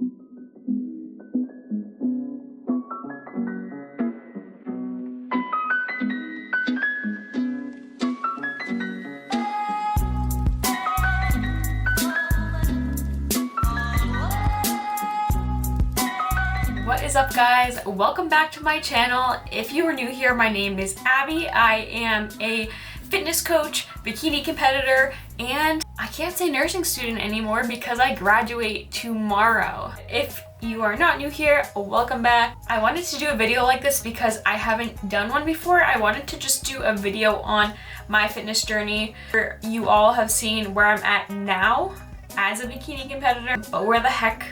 What is up, guys? Welcome back to my channel. If you are new here, my name is Abby. I am a fitness coach, bikini competitor, and I can't say nursing student anymore because I graduate tomorrow. If you are not new here, welcome back. I wanted to do a video like this because I haven't done one before. I wanted to just do a video on my fitness journey where you all have seen where I'm at now as a bikini competitor, but where the heck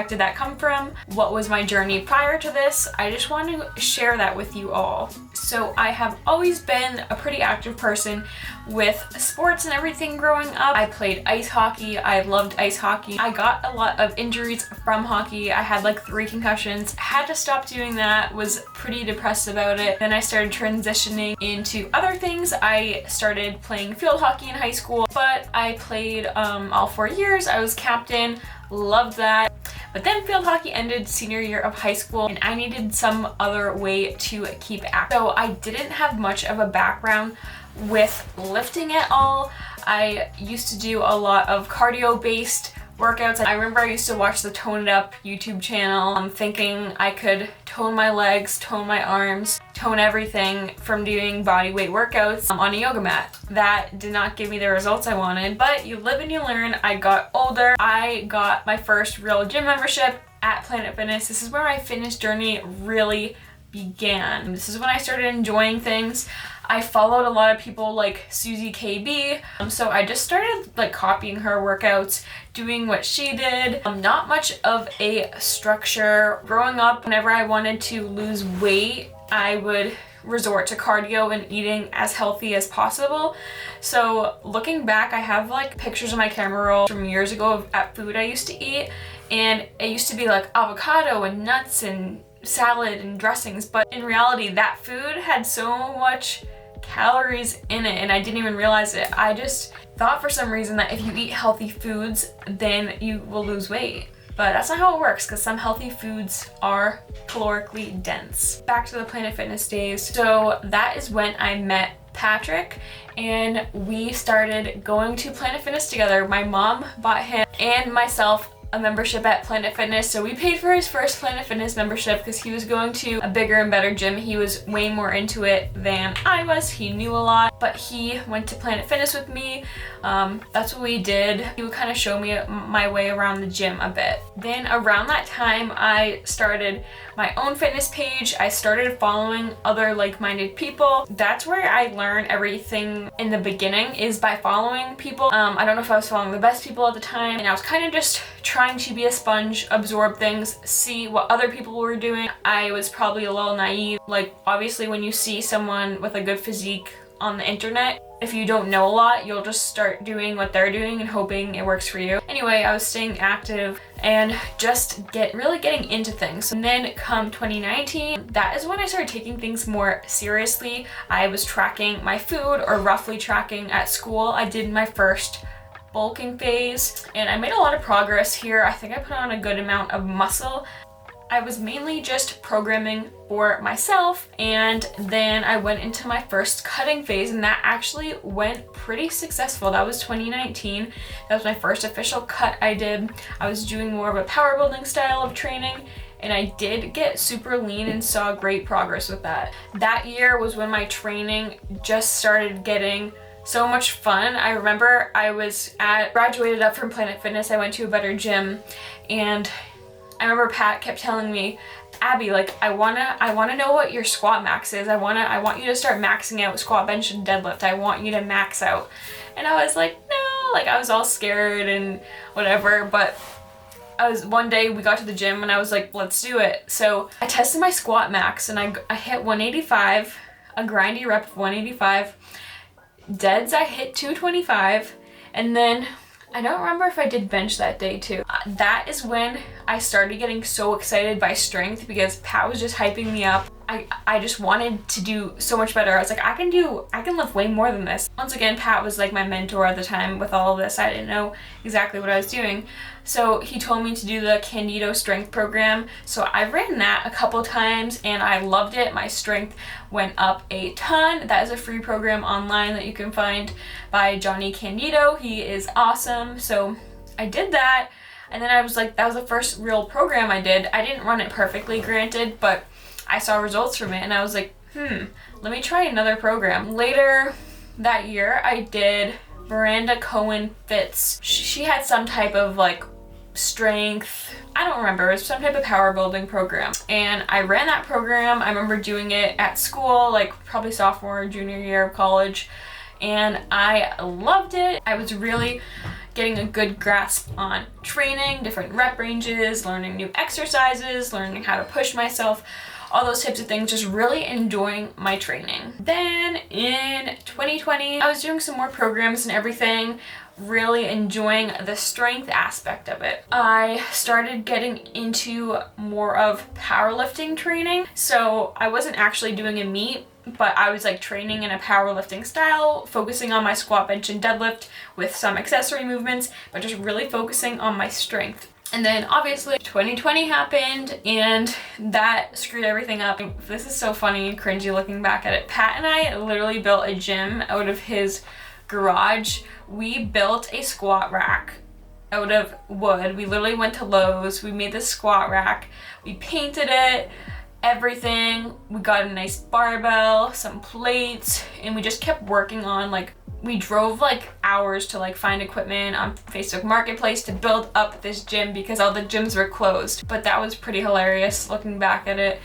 did that come from? What was my journey prior to this? I just want to share that with you all. So I have always been a pretty active person with sports and everything growing up. I played ice hockey. I loved ice hockey. I got a lot of injuries from hockey. I had like 3 concussions. Had to stop doing that. Was pretty depressed about it. Then I started transitioning into other things. I started playing field hockey in high school, but I played all 4 years. I was captain. Loved that. But then field hockey ended senior year of high school and I needed some other way to keep active. So I didn't have much of a background with lifting at all. I used to do a lot of cardio based workouts. I remember I used to watch the Tone It Up YouTube channel, thinking I could tone my legs, tone my arms, tone everything from doing body weight workouts on a yoga mat. That did not give me the results I wanted, but you live and you learn. I got older. I got my first real gym membership at Planet Fitness. This is where my fitness journey really began. This is when I started enjoying things. I followed a lot of people like Susie KB, so I just started like copying her workouts, doing what she did. Not much of a structure. Growing up, whenever I wanted to lose weight, I would resort to cardio and eating as healthy as possible. So looking back, I have like pictures of my camera roll from years ago at food I used to eat, and it used to be like avocado and nuts and salad and dressings, but in reality that food had so much calories in it and I didn't even realize it. I just thought for some reason that if you eat healthy foods then you will lose weight, but that's not how it works because some healthy foods are calorically dense. Back to the Planet Fitness days. So that is when I met Patrick and we started going to Planet Fitness together. My mom bought him and myself a membership at Planet Fitness, so we paid for his first Planet Fitness membership because he was going to a bigger and better gym. He was way more into it than I was. He knew a lot, but he went to Planet Fitness with me. That's what we did. He would kind of show me my way around the gym a bit. Then around that time, I started my own fitness page. I started following other like-minded people. That's where I learned everything in the beginning, is by following people. I don't know if I was following the best people at the time, and I was kind of just trying to be a sponge, absorb things, see what other people were doing. I was probably a little naive. Like, obviously when you see someone with a good physique on the internet, if you don't know a lot, you'll just start doing what they're doing and hoping it works for you. Anyway, I was staying active and just really getting into things. And then come 2019, that is when I started taking things more seriously. I was tracking my food, or roughly tracking at school. I did my first bulking phase and I made a lot of progress here. I think I put on a good amount of muscle. I was mainly just programming for myself, and then I went into my first cutting phase and that actually went pretty successful. That was 2019. That was my first official cut I did. I was doing more of a power building style of training and I did get super lean and saw great progress with that. That year was when my training just started getting so much fun. I remember I graduated up from Planet Fitness. I went to a better gym and I remember Pat kept telling me, Abby, like, I wanna know what your squat max is. I want you to start maxing out squat, bench, and deadlift. I want you to max out. And I was like, no, like I was all scared and whatever, but one day we got to the gym and I was like, let's do it. So I tested my squat max and I hit 185, a grindy rep of 185. Deads I hit 225, and then I don't remember if I did bench that day too. That is when I started getting so excited by strength because Pat was just hyping me up. I just wanted to do so much better. I was like, I can lift way more than this. Once again, Pat was like my mentor at the time with all of this. I didn't know exactly what I was doing. So he told me to do the Candido strength program. So I ran that a couple times and I loved it. My strength went up a ton. That is a free program online that you can find by Johnny Candido. He is awesome. So I did that. And then I was like, that was the first real program I did. I didn't run it perfectly, granted, but I saw results from it and I was like, let me try another program. Later that year, I did Miranda Cohen Fits. She had some type of like strength, I don't remember, it was some type of power building program. And I ran that program. I remember doing it at school, like probably sophomore or junior year of college. And I loved it. I was really getting a good grasp on training, different rep ranges, learning new exercises, learning how to push myself, all those types of things, just really enjoying my training. Then in 2020, I was doing some more programs and everything, really enjoying the strength aspect of it. I started getting into more of powerlifting training. So I wasn't actually doing a meet, but I was like training in a powerlifting style, focusing on my squat, bench, and deadlift with some accessory movements, but just really focusing on my strength. And then obviously 2020 happened and that screwed everything up. This is so funny and cringy looking back at it. Pat and I literally built a gym out of his garage. We built a squat rack out of wood. We literally went to Lowe's. We made this squat rack. We painted it, everything. We got a nice barbell, some plates, and we just kept working on like, we drove like hours to like find equipment on Facebook Marketplace to build up this gym because all the gyms were closed. But that was pretty hilarious looking back at it.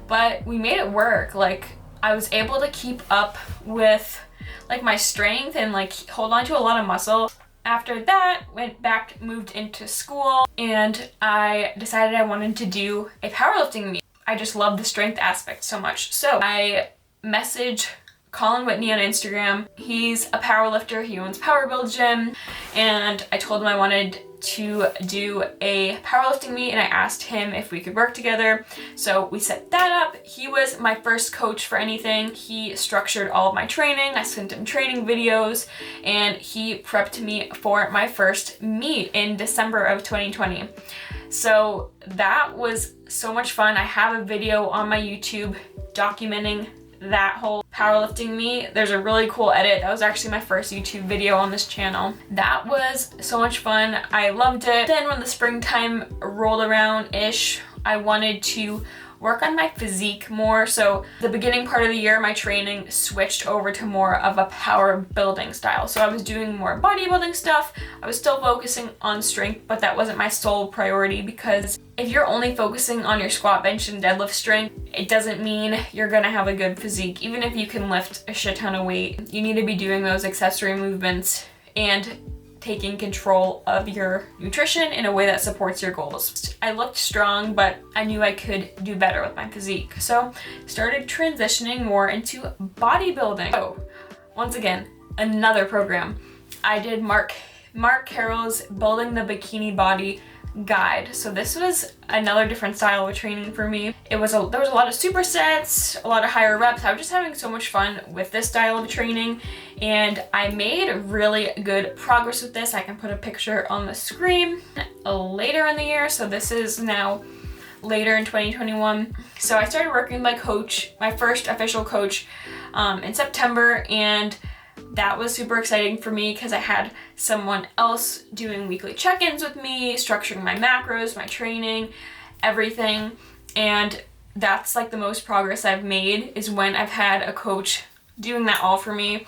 But we made it work. Like I was able to keep up with like my strength and like hold on to a lot of muscle. After that, went back, moved into school, and I decided I wanted to do a powerlifting meet. I just love the strength aspect so much. So I messaged Colin Whitney on Instagram. He's a powerlifter. He owns Power Build Gym, and I told him I wanted to do a powerlifting meet, and I asked him if we could work together. So we set that up. He was my first coach for anything. He structured all of my training. I sent him training videos, and he prepped me for my first meet in December of 2020. So that was so much fun. I have a video on my YouTube documenting that whole powerlifting meet. There's a really cool edit. That was actually my first YouTube video on this channel. That was so much fun. I loved it. Then when the springtime rolled around-ish, I wanted to work on my physique more. So the beginning part of the year, my training switched over to more of a power building style. So I was doing more bodybuilding stuff. I was still focusing on strength, but that wasn't my sole priority, because if you're only focusing on your squat, bench, and deadlift strength, it doesn't mean you're gonna have a good physique. Even if you can lift a shit ton of weight, you need to be doing those accessory movements and taking control of your nutrition in a way that supports your goals. I looked strong, but I knew I could do better with my physique. So started transitioning more into bodybuilding. So once again, another program. I did Mark Carroll's Building the Bikini Body guide. So this was another different style of training for me. There was a lot of supersets, a lot of higher reps. I was just having so much fun with this style of training, and I made really good progress with this. I can put a picture on the screen later in the year. So this is now later in 2021. So I started working with my coach, my first official coach, in September, and that was super exciting for me because I had someone else doing weekly check-ins with me, structuring my macros, my training, everything. And that's like the most progress I've made, is when I've had a coach doing that all for me.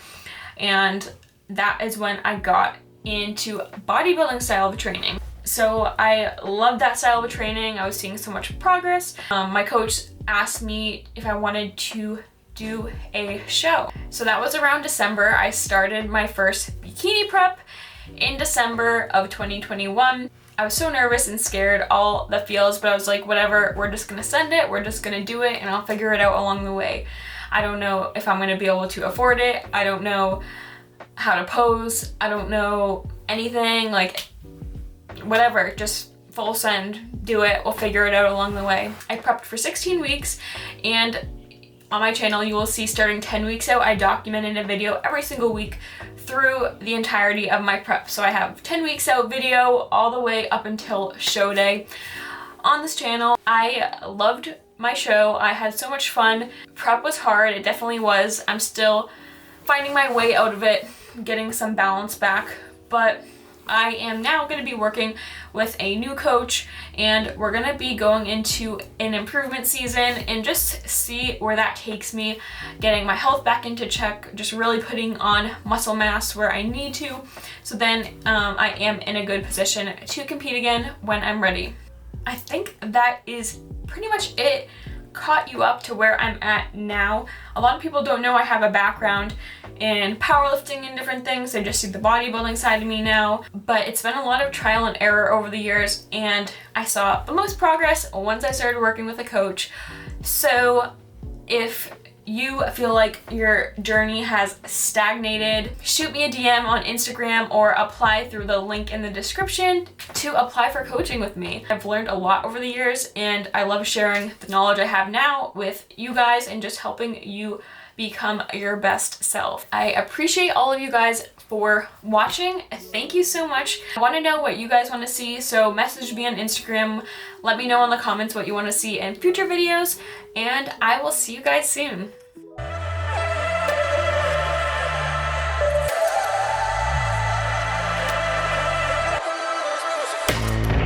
And that is when I got into bodybuilding style of training. So I loved that style of training. I was seeing so much progress. My coach asked me if I wanted to do a show. So that was around December. I started my first bikini prep in December of 2021. I was so nervous and scared, all the feels, but I was like, whatever, we're just gonna send it, we're just gonna do it, and I'll figure it out along the way. I don't know if I'm gonna be able to afford it. I don't know how to pose. I don't know anything, like whatever, just full send, do it, we'll figure it out along the way. I prepped for 16 weeks, and on my channel you will see starting 10 weeks out, I documented a video every single week through the entirety of my prep. So I have 10 weeks out video all the way up until show day on this channel. I loved my show. I had so much fun. Prep was hard, it definitely was. I'm still finding my way out of it, getting some balance back, but I am now going to be working with a new coach, and we're going to be going into an improvement season and just see where that takes me, getting my health back into check, just really putting on muscle mass where I need to, so then I am in a good position to compete again when I'm ready. I think that is pretty much it. Caught you up to where I'm at now. A lot of people don't know I have a background in powerlifting and different things. They just see the bodybuilding side of me now, but it's been a lot of trial and error over the years, and I saw the most progress once I started working with a coach. So if you feel like your journey has stagnated, shoot me a DM on Instagram or apply through the link in the description to apply for coaching with me. I've learned a lot over the years, and I love sharing the knowledge I have now with you guys and just helping you become your best self. I appreciate all of you guys for watching. Thank you so much. I want to know what you guys want to see, so message me on Instagram. Let me know in the comments what you want to see in future videos, and I will see you guys soon.